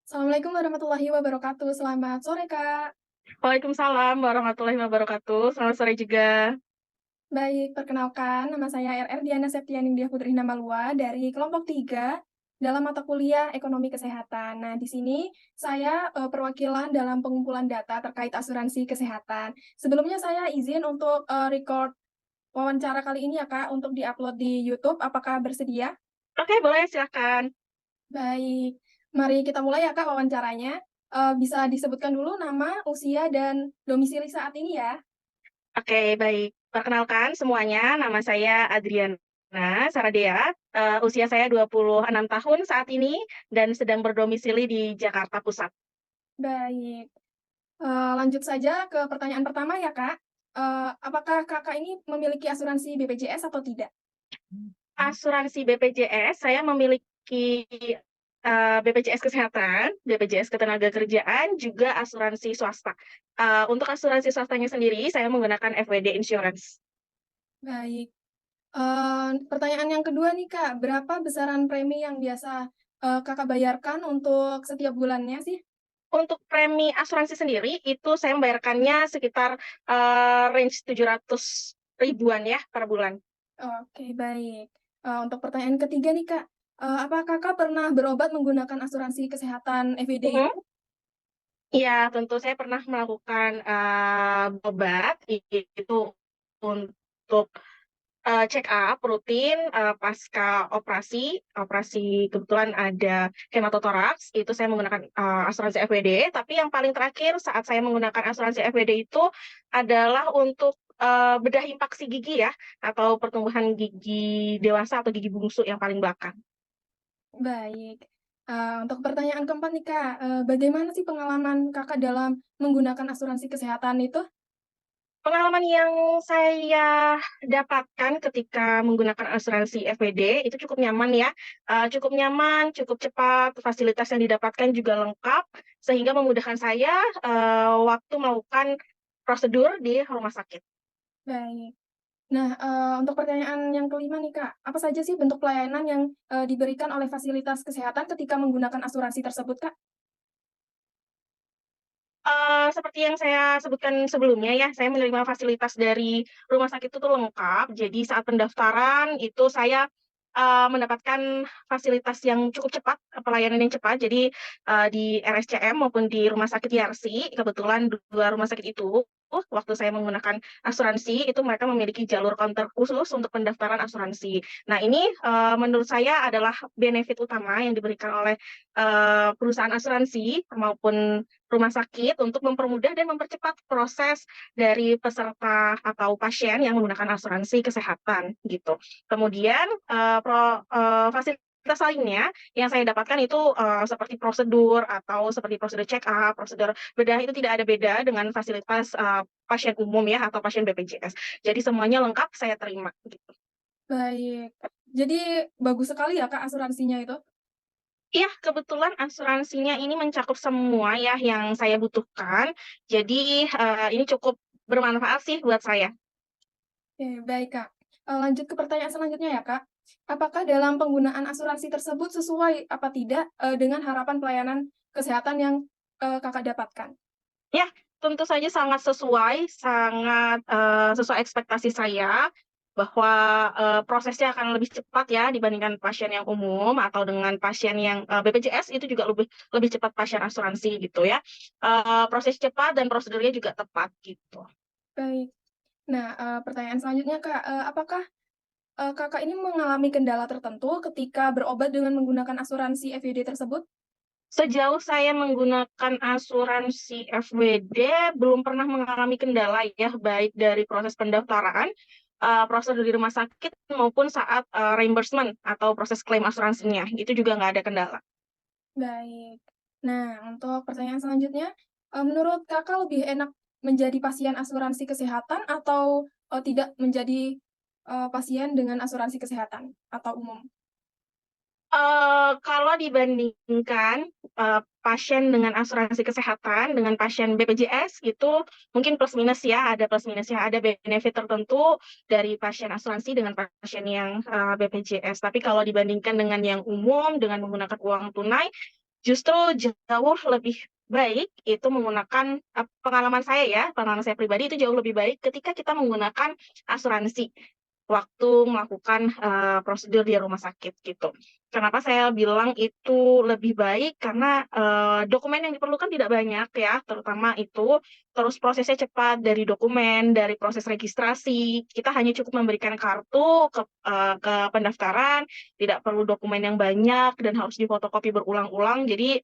Assalamualaikum warahmatullahi wabarakatuh. Selamat sore, Kak. Waalaikumsalam warahmatullahi wabarakatuh. Selamat sore juga. Baik, perkenalkan nama saya RR Diana Septianingtyas Putri Namalua dari kelompok 3 dalam mata kuliah Ekonomi Kesehatan. Nah, di sini saya perwakilan dalam pengumpulan data terkait asuransi kesehatan. Sebelumnya saya izin untuk record wawancara kali ini ya, Kak, untuk diupload di YouTube. Apakah bersedia? Oke, boleh silakan. Baik, mari kita mulai ya, Kak, wawancaranya. Bisa disebutkan dulu nama, usia, dan domisili saat ini ya? Oke, baik. Perkenalkan semuanya, nama saya Adriana Saradea. Usia saya 26 tahun saat ini dan sedang berdomisili di Jakarta Pusat. Baik, lanjut saja ke pertanyaan pertama ya, Kak. Apakah Kakak ini memiliki asuransi BPJS atau tidak? Asuransi BPJS, saya memiliki BPJS Kesehatan, BPJS Ketenagakerjaan, juga asuransi swasta. Untuk asuransi swastanya sendiri, saya menggunakan FWD Insurance. Baik, pertanyaan yang kedua nih, Kak, berapa besaran premi yang biasa, Kakak bayarkan untuk setiap bulannya sih? Untuk premi asuransi sendiri, itu saya membayarkannya sekitar, range 700 ribuan ya per bulan. Oke, baik. Untuk pertanyaan ketiga nih, Kak, apa Kakak pernah berobat menggunakan asuransi kesehatan FED Mhm. itu? Iya, tentu saya pernah melakukan, obat itu untuk, check up rutin, pasca operasi. Operasi kebetulan ada hematotoraks, itu saya menggunakan, asuransi FWD. Tapi yang paling terakhir saat saya menggunakan asuransi FWD itu adalah untuk, bedah impaksi gigi ya, atau pertumbuhan gigi dewasa atau gigi bungsu yang paling belakang. Baik. Untuk pertanyaan keempat nih, Kak, bagaimana sih pengalaman Kakak dalam menggunakan asuransi kesehatan itu? Pengalaman yang saya dapatkan ketika menggunakan asuransi FWD itu cukup nyaman ya, cukup nyaman, cukup cepat, fasilitas yang didapatkan juga lengkap, sehingga memudahkan saya, waktu melakukan prosedur di rumah sakit. Baik. Nah, untuk pertanyaan yang kelima nih, Kak, apa saja sih bentuk pelayanan yang, diberikan oleh fasilitas kesehatan ketika menggunakan asuransi tersebut, Kak? Seperti yang saya sebutkan sebelumnya ya, saya menerima fasilitas dari rumah sakit itu tuh lengkap. Jadi saat pendaftaran itu saya, mendapatkan fasilitas yang cukup cepat, pelayanan yang cepat. Jadi, di RSCM maupun di Rumah Sakit Yarsi, kebetulan 2 rumah sakit itu, waktu saya menggunakan asuransi, itu mereka memiliki jalur counter khusus untuk pendaftaran asuransi. Nah ini, menurut saya adalah benefit utama yang diberikan oleh, perusahaan asuransi maupun rumah sakit untuk mempermudah dan mempercepat proses dari peserta atau pasien yang menggunakan asuransi kesehatan gitu. Kemudian, fasilitas lainnya yang saya dapatkan itu, seperti prosedur atau seperti prosedur check up, prosedur bedah itu tidak ada beda dengan fasilitas, pasien umum ya atau pasien BPJS. Jadi semuanya lengkap saya terima gitu. Baik. Jadi bagus sekali ya, Kak, asuransinya itu? Iya, kebetulan asuransinya ini mencakup semua ya yang saya butuhkan. Jadi, ini cukup bermanfaat sih buat saya. Oke, baik, Kak. Lanjut ke pertanyaan selanjutnya ya, Kak. Apakah dalam penggunaan asuransi tersebut sesuai apa tidak, dengan harapan pelayanan kesehatan yang, Kakak dapatkan? Ya, tentu saja sangat sesuai, sangat, sesuai ekspektasi saya bahwa, prosesnya akan lebih cepat ya dibandingkan pasien yang umum atau dengan pasien yang, BPJS itu juga lebih lebih cepat pasien asuransi gitu ya. Proses cepat dan prosedurnya juga tepat gitu. Baik. Nah, pertanyaan selanjutnya, Kak, apakah, Kakak ini mengalami kendala tertentu ketika berobat dengan menggunakan asuransi FED tersebut? Sejauh saya menggunakan asuransi FWD, belum pernah mengalami kendala ya, baik dari proses pendaftaran, prosedur di rumah sakit maupun saat, reimbursement atau proses klaim asuransinya, itu juga nggak ada kendala. Baik. Nah, untuk pertanyaan selanjutnya, menurut Kakak lebih enak menjadi pasien asuransi kesehatan atau, tidak menjadi, pasien dengan asuransi kesehatan atau umum? Kalau dibandingkan, pasien dengan asuransi kesehatan dengan pasien BPJS itu mungkin plus minus ya, ada plus minusnya, ada benefit tertentu dari pasien asuransi dengan pasien yang, BPJS. Tapi kalau dibandingkan dengan yang umum, dengan menggunakan uang tunai, justru jauh lebih baik itu menggunakan pengalaman saya pribadi itu jauh lebih baik ketika kita menggunakan asuransi waktu melakukan, prosedur di rumah sakit gitu. Kenapa saya bilang itu lebih baik, karena, dokumen yang diperlukan tidak banyak ya, terutama itu, terus prosesnya cepat dari dokumen, dari proses registrasi, kita hanya cukup memberikan kartu ke pendaftaran, tidak perlu dokumen yang banyak dan harus difotokopi berulang-ulang. Jadi,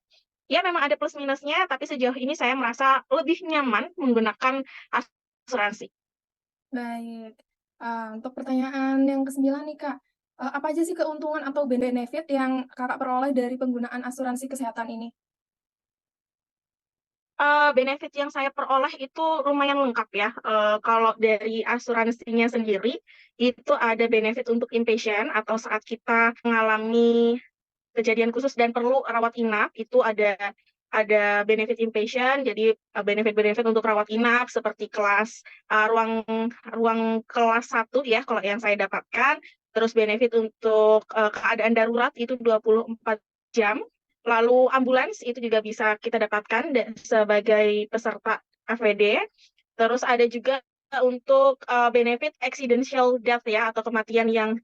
ya memang ada plus minusnya, tapi sejauh ini saya merasa lebih nyaman menggunakan asuransi. Baik. Untuk pertanyaan yang ke-9 nih, Kak. Apa aja sih keuntungan atau benefit yang Kakak peroleh dari penggunaan asuransi kesehatan ini? Benefit yang saya peroleh itu lumayan lengkap ya, kalau dari asuransinya sendiri, itu ada benefit untuk inpatient atau saat kita mengalami kejadian khusus dan perlu rawat inap, itu ada benefit inpatient, jadi, benefit-benefit untuk rawat inap seperti kelas, ruang ruang kelas 1 ya, kalau yang saya dapatkan. Terus benefit untuk, keadaan darurat itu 24 jam, lalu ambulans itu juga bisa kita dapatkan sebagai peserta APD. Terus ada juga untuk, benefit accidental death ya, atau kematian yang,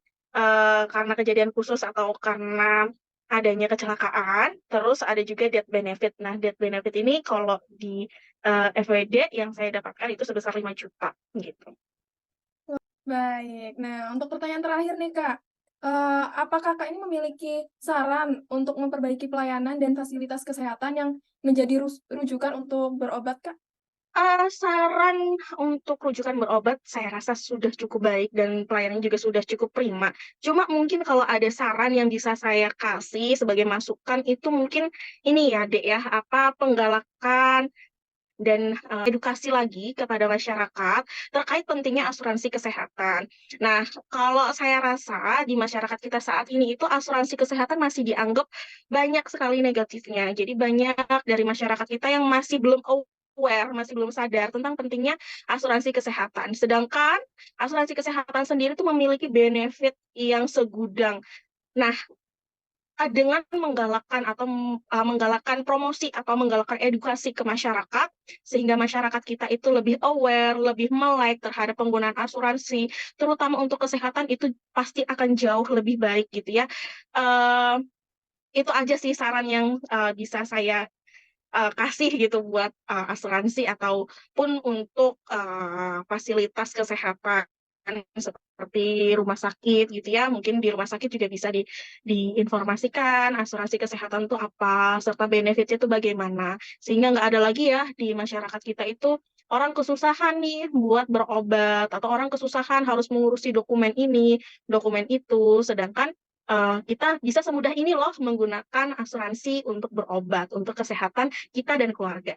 karena kejadian khusus atau karena adanya kecelakaan, terus ada juga death benefit. Nah, death benefit ini kalau di, FWD yang saya dapatkan itu sebesar 5 juta gitu. Baik. Nah, untuk pertanyaan terakhir nih, Kak. Apakah Kakak ini memiliki saran untuk memperbaiki pelayanan dan fasilitas kesehatan yang menjadi rujukan untuk berobat, Kak? Saran untuk rujukan berobat saya rasa sudah cukup baik dan pelayanannya juga sudah cukup prima. Cuma mungkin kalau ada saran yang bisa saya kasih sebagai masukan itu mungkin ini ya, Dek, ya, apa, penggalakan dan, edukasi lagi kepada masyarakat terkait pentingnya asuransi kesehatan. Nah, kalau saya rasa di masyarakat kita saat ini itu asuransi kesehatan masih dianggap banyak sekali negatifnya. Jadi banyak dari masyarakat kita yang masih belum aware, masih belum sadar tentang pentingnya asuransi kesehatan. Sedangkan asuransi kesehatan sendiri itu memiliki benefit yang segudang. Nah, dengan menggalakkan promosi atau menggalakkan edukasi ke masyarakat, sehingga masyarakat kita itu lebih aware, lebih melek terhadap penggunaan asuransi, terutama untuk kesehatan itu pasti akan jauh lebih baik gitu ya. Eee, itu aja sih saran yang, bisa saya, kasih gitu buat, asuransi ataupun untuk, fasilitas kesehatan seperti rumah sakit gitu ya, mungkin di rumah sakit juga bisa diinformasikan asuransi kesehatan itu apa, serta benefit-nya itu bagaimana. Sehingga nggak ada lagi ya di masyarakat kita itu orang kesusahan nih buat berobat, atau orang kesusahan harus mengurusi dokumen ini, dokumen itu, sedangkan, kita bisa semudah ini loh menggunakan asuransi untuk berobat, untuk kesehatan kita dan keluarga.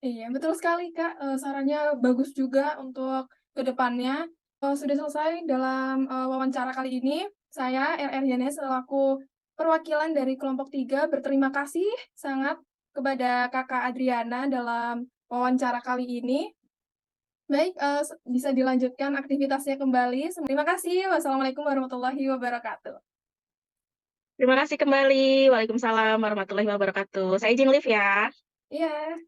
Iya, betul sekali, Kak, sarannya bagus juga untuk ke depannya. Sudah selesai dalam, wawancara kali ini. Saya, RR Diana, selaku perwakilan dari kelompok 3 berterima kasih sangat kepada Kakak Adriana dalam wawancara kali ini. Baik, bisa dilanjutkan aktivitasnya kembali. Terima kasih. Wassalamualaikum warahmatullahi wabarakatuh. Terima kasih kembali. Waalaikumsalam warahmatullahi wabarakatuh. Saya izin live ya. Iya.